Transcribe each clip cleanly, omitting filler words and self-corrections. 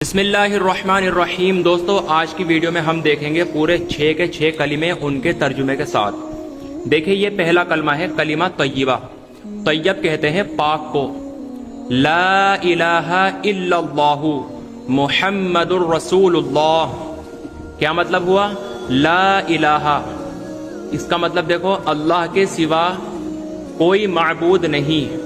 بسم اللہ الرحمن الرحیم۔ دوستو آج کی ویڈیو میں ہم دیکھیں گے پورے 6 کے 6 کلمے ان کے ترجمے کے ساتھ۔ دیکھیں یہ پہلا کلمہ ہے کلمہ طیبہ۔ طیب کہتے ہیں پاک کو۔ لا الہ الا اللہ محمد الرسول اللہ۔ کیا مطلب ہوا؟ لا الہ، اس کا مطلب دیکھو اللہ کے سوا کوئی معبود نہیں،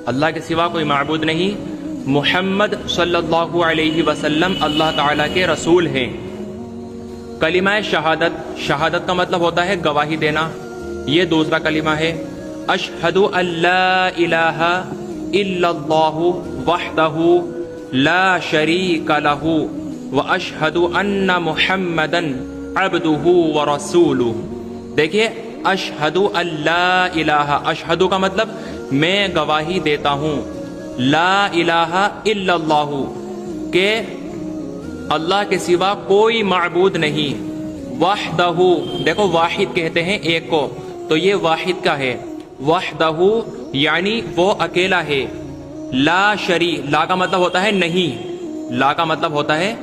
اللہ کے سوا کوئی معبود نہیں، محمد صلی اللہ علیہ وسلم اللہ تعالیٰ کے رسول ہیں۔ کلمہ شہادت، شہادت کا مطلب ہوتا ہے گواہی دینا، یہ دوسرا کلمہ ہے۔ اشہد ان لا الہ الا اللہ وحدہ لا شریک لہ واشہد ان محمدا عبدہ ورسولہ۔ دیکھیے اشہد ان لا الہ، اشہد کا مطلب میں گواہی دیتا ہوں، لا الہ الا اللہ کہ اللہ کے سوا کوئی معبود نہیں، وحدہ، دیکھو واحد کہتے ہیں ایک کو، تو یہ واحد کا ہے، وحدہ یعنی وہ اکیلا ہے، لا شریک، لا کا مطلب ہوتا ہے نہیں، لا کا مطلب ہوتا ہے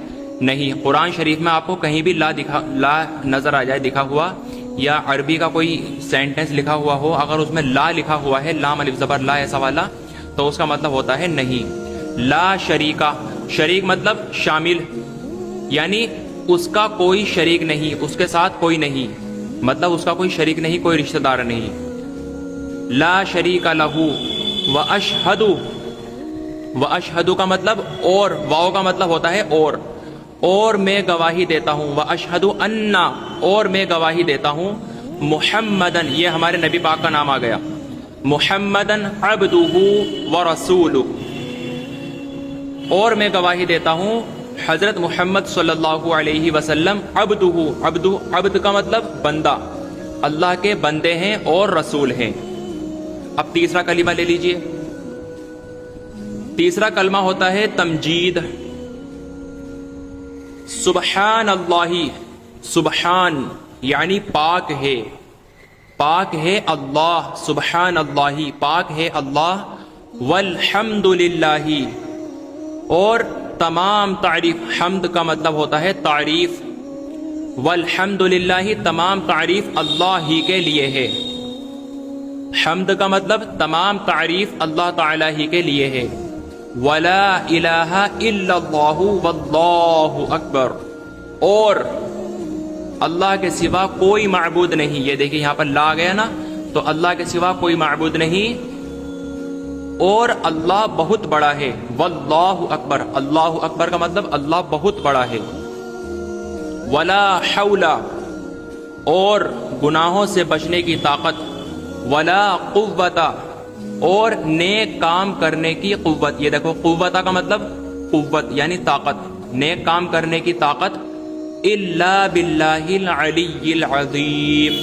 نہیں۔ قرآن شریف میں آپ کو کہیں بھی لا نظر آ جائے دکھا ہوا، یا عربی کا کوئی سینٹنس لکھا ہوا ہو، اگر اس میں لا لکھا ہوا ہے، لام الف زبر لا ایسا والا، تو اس کا مطلب ہوتا ہے نہیں۔ لا شریکہ، شریک مطلب شامل، یعنی اس کا کوئی شریک نہیں، اس کے ساتھ کوئی نہیں، مطلب اس کا کوئی شریک نہیں، کوئی رشتہ دار نہیں۔ لا شریک لہ واشہد، واشہد کا مطلب اور، واو کا مطلب ہوتا ہے اور میں گواہی دیتا ہوں، واشہد ان، اور میں گواہی دیتا ہوں، محمدن، یہ ہمارے نبی پاک کا نام آ گیا، محمدن عبدہ ورسولہ، اور میں گواہی دیتا ہوں حضرت محمد صلی اللہ علیہ وسلم عبدہ، عبد کا مطلب بندہ، اللہ کے بندے ہیں اور رسول ہیں۔ اب تیسرا کلمہ لے لیجئے۔ تیسرا کلمہ ہوتا ہے تمجید۔ سبحان اللہ، سبحان یعنی پاک ہے، پاک ہے اللہ، سبحان اللہ، پاک ہے اللہ، والحمد للہ، اور تمام تعریف، حمد کا مطلب ہوتا ہے تعریف، والحمد للہ، تمام تعریف اللہ ہی کے لیے ہے، حمد کا مطلب تمام تعریف اللہ تعالی ہی کے لیے ہے، ولا الہ الا اللہ واللہ اکبر، اور اللہ کے سوا کوئی معبود نہیں، یہ دیکھیں یہاں پر لا آ گیا نا، تو اللہ کے سوا کوئی معبود نہیں اور اللہ بہت بڑا ہے، واللہ اکبر، اللہ اکبر کا مطلب اللہ بہت بڑا ہے، ولا حول، اور گناہوں سے بچنے کی طاقت، ولا قوت، اور نیک کام کرنے کی قوت، یہ دیکھو قوت کا مطلب قوت یعنی طاقت، نیک کام کرنے کی طاقت، الا باللہ العلی العظیم،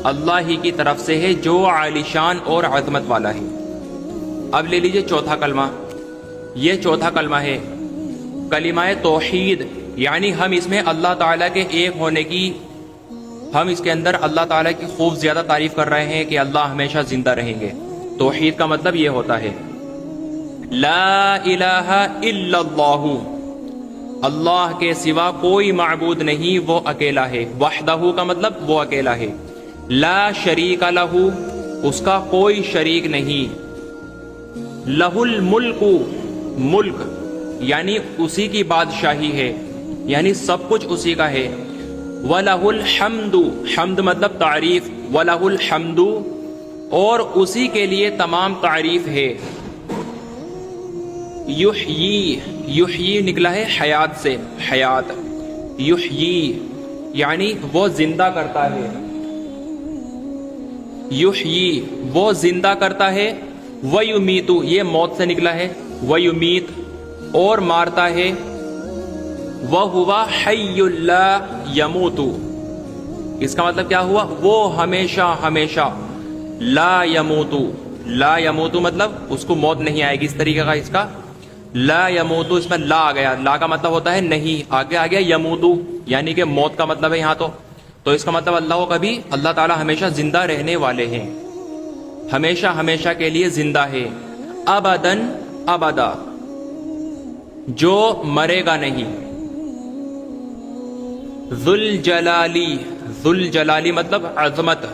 اللہ ہی کی طرف سے ہے جو عالیشان اور عظمت والا ہے۔ اب لے لیجئے چوتھا کلمہ، یہ چوتھا کلمہ ہے کلمہ توحید، یعنی ہم اس میں اللہ تعالیٰ کے ایک ہونے کی، ہم اس کے اندر اللہ تعالیٰ کی خوب زیادہ تعریف کر رہے ہیں کہ اللہ ہمیشہ زندہ رہیں گے۔ توحید کا مطلب یہ ہوتا ہے لا الہ الا اللہ، اللہ کے سوا کوئی معبود نہیں، وہ اکیلا ہے، وحدہ کا مطلب وہ اکیلا ہے، لا شریک لہ، اس کا کوئی شریک نہیں، لہ الملک، ملک یعنی اسی کی بادشاہی ہے، یعنی سب کچھ اسی کا ہے، وَلَهُ الْحَمْدُ، حمد مطلب تعریف، وَلَهُ الْحَمْدُ، اور اسی کے لیے تمام تعریف ہے، یحیی، یحیی نکلا ہے حیات سے، حیات، یحیی یعنی وہ زندہ کرتا ہے، یحیی وہ زندہ کرتا ہے، وَيُمِيتُ یہ موت سے نکلا ہے، وَيُمِيت اور مارتا ہے، وَهُوَ حَيٌّ لَا يَمُوتُ، اس کا مطلب کیا ہوا؟ وہ ہمیشہ ہمیشہ، لا يموت، لا يموت مطلب اس کو موت نہیں آئے گی، اس طریقے کا اس کا لا يموت، اس میں لا آ گیا، لا کا مطلب ہوتا ہے نہیں، آگے آ گیا يموت یعنی کہ موت کا مطلب ہے یہاں، تو اس کا مطلب اللہ کو کبھی، اللہ تعالی ہمیشہ زندہ رہنے والے ہیں، ہمیشہ ہمیشہ کے لیے زندہ ہے، ابداً ابدا، جو مرے گا نہیں. ذل جلالی، ذل جلالی مطلب عظمت،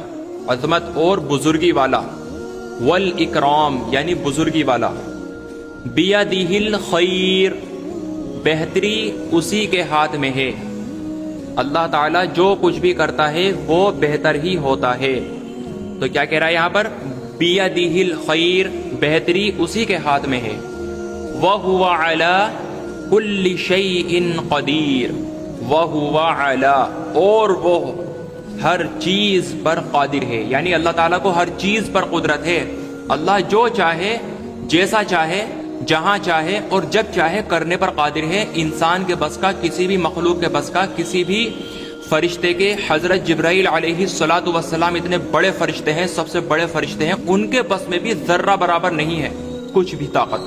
عظمت اور بزرگی والا. والاکرام یعنی بزرگی والا. بیدہ الخیر، بہتری اسی کے ہاتھ میں ہے. اللہ تعالیٰ جو کچھ بھی کرتا ہے وہ بہتر ہی ہوتا ہے. تو کیا کہہ رہا ہے یہاں پر؟ بیدہ الخیر، بہتری اسی کے ہاتھ میں ہے. وَهُوَ عَلَى كُلِّ شَيْءٍ قَدِيرٌ، وَهُوَ عَلَى، اور وہ ہر چیز پر قادر ہے. یعنی اللہ تعالیٰ کو ہر چیز پر قدرت ہے. اللہ جو چاہے، جیسا چاہے، جہاں چاہے اور جب چاہے کرنے پر قادر ہے. انسان کے بس کا، کسی بھی مخلوق کے بس کا، کسی بھی فرشتے کے، حضرت جبرائیل علیہ الصلوۃ والسلام اتنے بڑے فرشتے ہیں، سب سے بڑے فرشتے ہیں، ان کے بس میں بھی ذرہ برابر نہیں ہے کچھ بھی طاقت.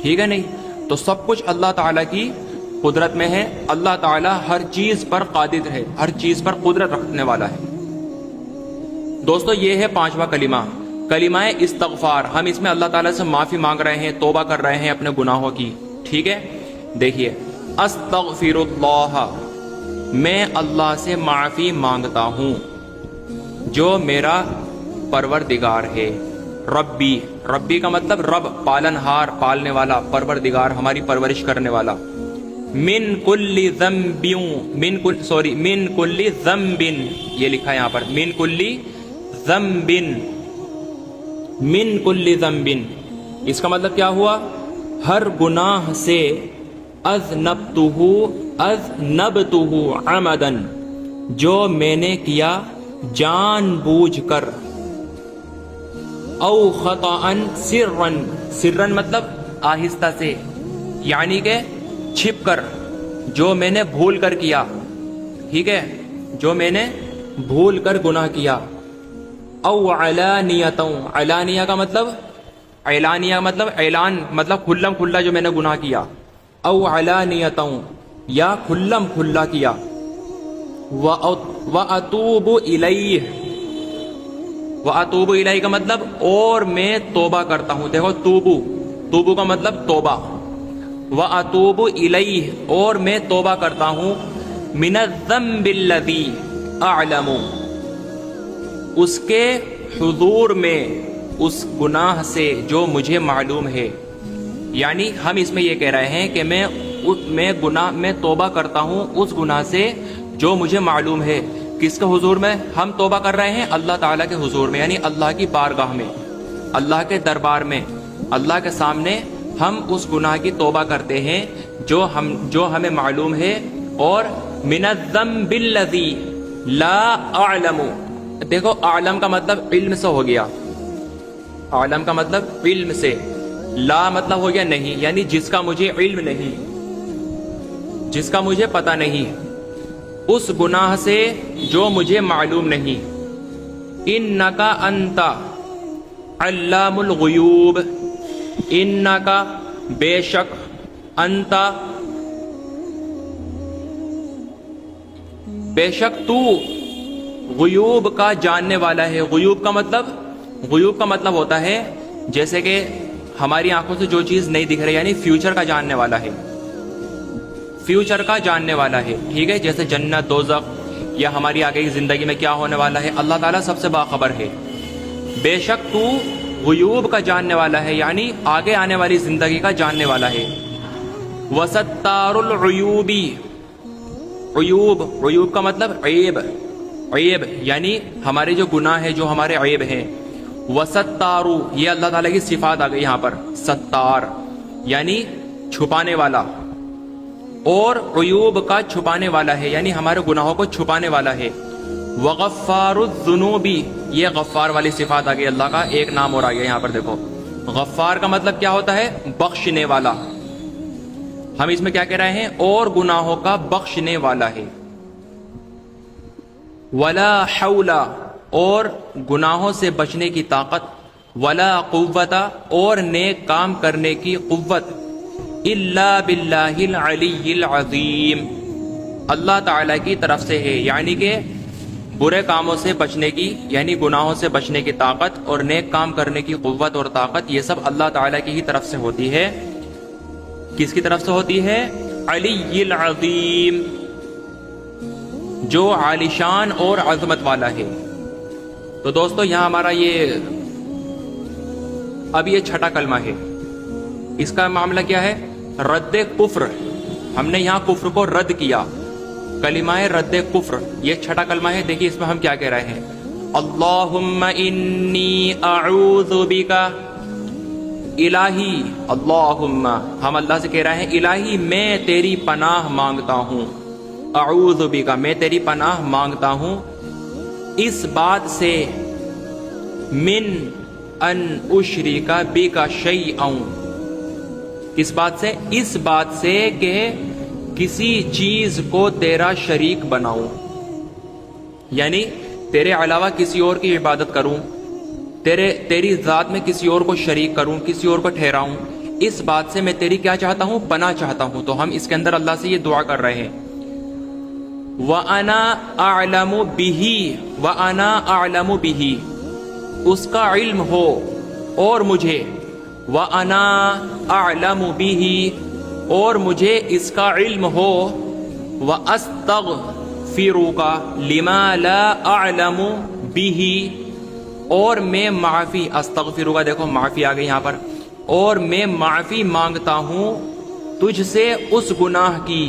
ٹھیک ہے نہیں؟ تو سب کچھ اللہ تعالیٰ کی قدرت میں ہے. اللہ تعالیٰ ہر چیز پر قادر ہے، ہر چیز پر قدرت رکھنے والا ہے. دوستو یہ ہے 5واں کلمہ، کلمہ استغفار. ہم اس میں اللہ تعالیٰ سے معافی مانگ رہے ہیں، توبہ کر رہے ہیں اپنے گناہوں کی. ٹھیک ہے؟ دیکھیے، استغفر اللہ، میں اللہ سے معافی مانگتا ہوں جو میرا پروردگار ہے. ربی، ربی کا مطلب رب، پالن ہار، پالنے والا، پروردگار ہماری پرورش کرنے والا. من کل ذنب، من کل ذنب، یہ لکھا ہے یہاں پر، من کل ذنب، من کل ذنب. اس کا مطلب کیا ہوا؟ ہر گناہ سے، اذنبتہ عمدن، جو میں نے کیا جان بوجھ کر. او خطأ سرا، سرا مطلب آہستہ سے، یعنی کہ چھپ کر، جو میں نے بھول کر کیا. ٹھیک ہے؟ جو میں نے بھول کر گناہ کیا. او علانیۃ، علانیہ کا مطلب، اعلانیہ مطلب اعلان، مطلب کھلم کھلا جو میں نے گناہ کیا. او علانیۃ، یا کھلم کھلا کیا. وَأَتُوبُ إِلَيْهِ، وَأَتُوبُ إِلَيْهِ کا مطلب اور میں توبہ کرتا ہوں. دیکھو توبو، توبو کا مطلب توبہ. وَأَتُوبُ إِلَيْهِ، اور میں توبہ کرتا ہوں. مِنَ الذَّنبِ الَّذِي أَعْلَمُ، اس کے حضور میں، اس گناہ سے جو مجھے معلوم ہے. یعنی ہم اس میں یہ کہہ رہے ہیں کہ میں توبہ کرتا ہوں اس گناہ سے جو مجھے معلوم ہے. کس کے حضور میں ہم توبہ کر رہے ہیں؟ اللہ تعالیٰ کے حضور میں، یعنی اللہ کی بارگاہ میں، اللہ کے دربار میں، اللہ کے سامنے ہم اس گناہ کی توبہ کرتے ہیں جو ہمیں معلوم ہے. اور من الذنب الذی لا اعلم، دیکھو اعلم کا مطلب علم سے ہو گیا، اعلم کا مطلب علم سے، لا مطلب ہو گیا نہیں، یعنی جس کا مجھے علم نہیں، جس کا مجھے پتہ نہیں، اس گناہ سے جو مجھے معلوم نہیں. انکا انت علام الغیوب، انکا بے شک، انت بے شک تو، غیوب کا جاننے والا ہے. غیوب کا مطلب ہوتا ہے جیسے کہ ہماری آنکھوں سے جو چیز نہیں دکھ رہی، یعنی فیوچر کا جاننے والا ہے، فیوچر کا جاننے والا ہے. ٹھیک ہے؟ جیسے جنت، دوزخ، یا ہماری آگے کی زندگی میں کیا ہونے والا ہے، اللہ تعالیٰ سب سے باخبر ہے. بے شک تو غیوب کا جاننے والا ہے، یعنی آگے آنے والی زندگی کا جاننے والا ہے. وستار العیوب، عیوب، عیوب کا مطلب عیب، عیب یعنی ہمارے جو گناہ ہے، جو ہمارے عیب ہیں. وستارو، یہ اللہ تعالیٰ کی صفات آ گئی یہاں پر. ستار یعنی چھپانے والا، اور عیوب کا چھپانے والا ہے، یعنی ہمارے گناہوں کو چھپانے والا ہے. وغفار الذنوب، یہ غفار والی صفات آ گئی اللہ کا، ایک نام اور آ گیا یہاں پر. دیکھو غفار کا مطلب کیا ہوتا ہے؟ بخشنے والا. ہم اس میں کیا کہہ رہے ہیں؟ اور گناہوں کا بخشنے والا ہے. ولا حول، اور گناہوں سے بچنے کی طاقت. ولا قوت، اور نیک کام کرنے کی قوت. الا باللہ العلی العظیم، اللہ تعالیٰ کی طرف سے ہے. یعنی کہ برے کاموں سے بچنے کی، یعنی گناہوں سے بچنے کی طاقت اور نیک کام کرنے کی قوت اور طاقت، یہ سب اللہ تعالیٰ کی ہی طرف سے ہوتی ہے. کس کی طرف سے ہوتی ہے؟ علی العظیم، جو عالیشان اور عظمت والا ہے۔ تو دوستو یہاں ہمارا اب یہ چھٹا کلمہ ہے، اس کا معاملہ کیا ہے؟ رد کفر۔ ہم نے یہاں کفر کو رد کیا، کلمہ رد کفر، یہ چھٹا کلمہ ہے۔ دیکھیے اس میں ہم کیا کہہ رہے ہیں، اللہم انی اعوذ بک، الہی، اللہم، ہم اللہ سے کہہ رہے ہیں الہی میں تیری پناہ مانگتا ہوں، اعوذ بک، میں تیری پناہ مانگتا ہوں، اس بات سے، من ان اشرک بک شیئا، کس بات سے؟ اس بات سے کہ کسی چیز کو تیرا شریک بناؤں، یعنی تیرے علاوہ کسی اور کی عبادت کروں، تیری ذات میں کسی اور کو شریک کروں، کسی اور کو ٹھہراؤں، اس بات سے میں تیری کیا چاہتا ہوں؟ پناہ چاہتا ہوں۔ تو ہم اس کے اندر اللہ سے یہ دعا کر رہے ہیں، وَأَنَا أَعْلَمُ بِهِ، وَأَنَا أَعْلَمُ بِهِ، اس کا علم ہو اور مجھے، وَأَنَا أَعْلَمُ بِهِ، اور مجھے اس کا علم ہو، وَأَسْتَغْفِرُكَ لِمَا لَا أَعْلَمُ بِهِ، اور میں معافی، استغفرک، دیکھو معافی آ گئی یہاں پر، اور میں معافی مانگتا ہوں تجھ سے اس گناہ کی،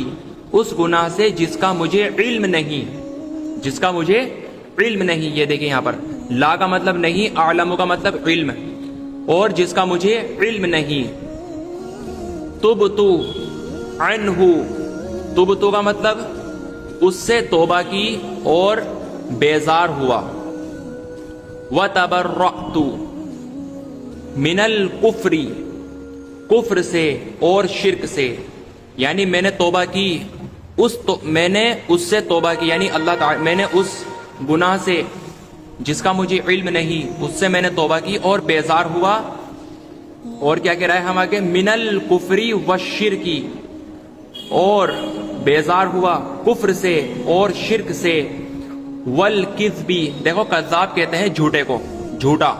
اس گناہ سے جس کا مجھے علم نہیں، جس کا مجھے علم نہیں۔ یہ دیکھیں یہاں پر لا کا مطلب نہیں، اعلم کا مطلب علم، اور جس کا مجھے علم نہیں۔ تبتو عنہ، تبتو کا مطلب اس سے توبہ کی اور بیزار ہوا۔ وَتَبَرَّأْتُ مِنَ الْكُفْرِ، کفر سے اور شرک سے، یعنی میں نے توبہ کی، میں نے اس سے توبہ کی، یعنی اللہ تعالی، میں نے اس گناہ سے جس کا مجھے علم نہیں، اس سے میں نے توبہ کی اور بیزار ہوا۔ اور کیا کہہ رہا ہے ہم آگے؟ من الکفر والشرک، اور بیزار ہوا کفر سے اور شرک سے، والکذب، دیکھو کذاب کہتے ہیں جھوٹے کو، جھوٹا،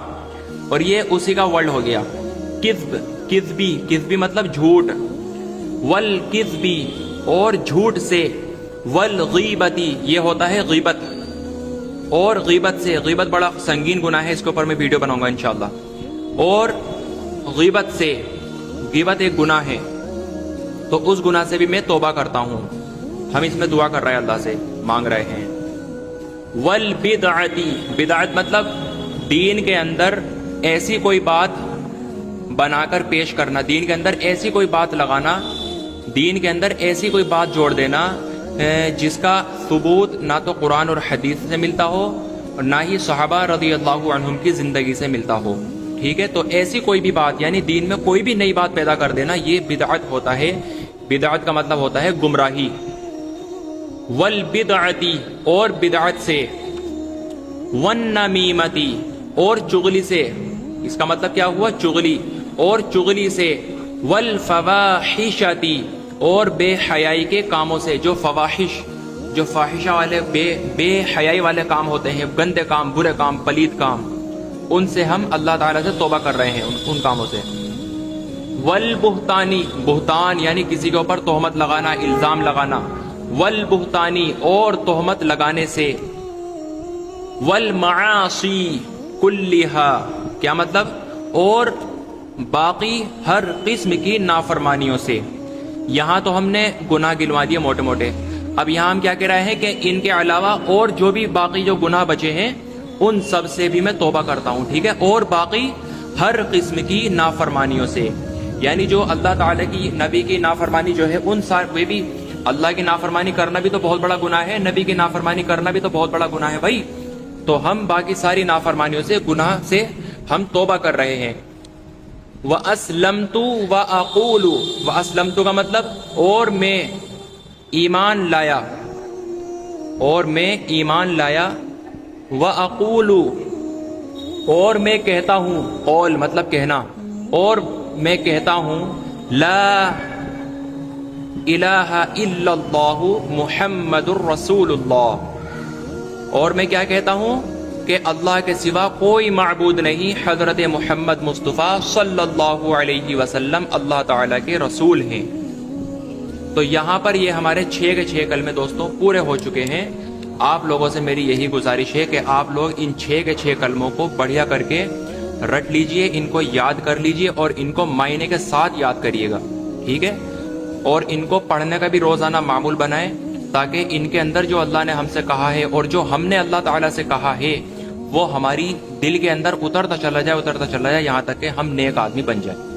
اور یہ اسی کا ورڈ ہو گیا کذب، کذبی، کذبی مطلب جھوٹ، والکذبی، اور جھوٹ سے، والغیبتی، یہ ہوتا ہے غیبت، اور غیبت سے، غیبت بڑا سنگین گناہ ہے، اس کے اوپر میں ویڈیو بناؤں گا انشاءاللہ، اور غیبت سے، غیبت ایک گناہ ہے، تو اس گناہ سے بھی میں توبہ کرتا ہوں۔ ہم اس میں دعا کر رہے ہیں، اللہ سے مانگ رہے ہیں۔ والبدعتی، بدعت مطلب دین کے اندر ایسی کوئی بات بنا کر پیش کرنا، دین کے اندر ایسی کوئی بات لگانا، دین کے اندر ایسی کوئی بات جوڑ دینا جس کا ثبوت نہ تو قرآن اور حدیث سے ملتا ہو اور نہ ہی صحابہ رضی اللہ عنہم کی زندگی سے ملتا ہو، ٹھیک ہے؟ تو ایسی کوئی بھی بات، یعنی دین میں کوئی بھی نئی بات پیدا کر دینا، یہ بدعت ہوتا ہے۔ بدعت کا مطلب ہوتا ہے گمراہی۔ والبدعتی، اور بدعت سے، والنمیمتی، اور چغلی سے، اس کا مطلب کیا ہوا؟ چغلی، اور چغلی سے، والفواحشتی، اور بے حیائی کے کاموں سے، جو فواحش، جو فاحشہ والے بے حیائی والے کام ہوتے ہیں، گندے کام، برے کام، پلید کام، ان سے ہم اللہ تعالیٰ سے توبہ کر رہے ہیں، ان کاموں سے۔ والبہتانی، بہتان یعنی کسی کے اوپر تہمت لگانا، الزام لگانا، والبہتانی، اور تہمت لگانے سے۔ والمعاصی کلھا، کیا مطلب؟ اور باقی ہر قسم کی نافرمانیوں سے۔ یہاں تو ہم نے گناہ گنوا دیے موٹے موٹے، اب یہاں ہم کیا کہہ رہے ہیں کہ ان کے علاوہ اور جو بھی باقی جو گناہ بچے ہیں ان سب سے بھی میں توبہ کرتا ہوں، ٹھیک ہے؟ اور باقی ہر قسم کی نافرمانیوں سے، یعنی جو اللہ تعالیٰ کی، نبی کی نافرمانی جو ہے، ان وہ بھی، اللہ کی نافرمانی کرنا بھی تو بہت بڑا گناہ ہے، نبی کی نافرمانی کرنا بھی تو بہت بڑا گناہ ہے بھائی، تو ہم باقی ساری نافرمانیوں سے، گناہ سے ہم توبہ کر رہے ہیں۔ وَأَسْلَمْتُ وَأَقُولُ، وَأَسْلَمْتُ کا مطلب اور میں ایمان لایا، اور میں ایمان لایا، وَأَقُولُ، اور میں کہتا ہوں، قول مطلب کہنا، اور میں کہتا ہوں، لا الہ الا اللہ محمد الرسول اللہ، اور میں کیا کہتا ہوں کہ اللہ کے سوا کوئی معبود نہیں، حضرت محمد مصطفیٰ صلی اللہ علیہ وسلم اللہ تعالیٰ کے رسول ہیں۔ تو یہاں پر یہ ہمارے 6 کے 6 کلمے دوستوں پورے ہو چکے ہیں۔ آپ لوگوں سے میری یہی گزارش ہے کہ آپ لوگ ان 6 کے 6 کلموں کو بڑھیا کر کے رٹ لیجئے، ان کو یاد کر لیجئے اور ان کو معنی کے ساتھ یاد کریے گا، ٹھیک ہے؟ اور ان کو پڑھنے کا بھی روزانہ معمول بنائیں، تاکہ ان کے اندر جو اللہ نے ہم سے کہا ہے اور جو ہم نے اللہ تعالیٰ سے کہا ہے وہ ہماری دل کے اندر اترتا چلا جائے، یہاں تک کہ ہم نیک آدمی بن جائیں۔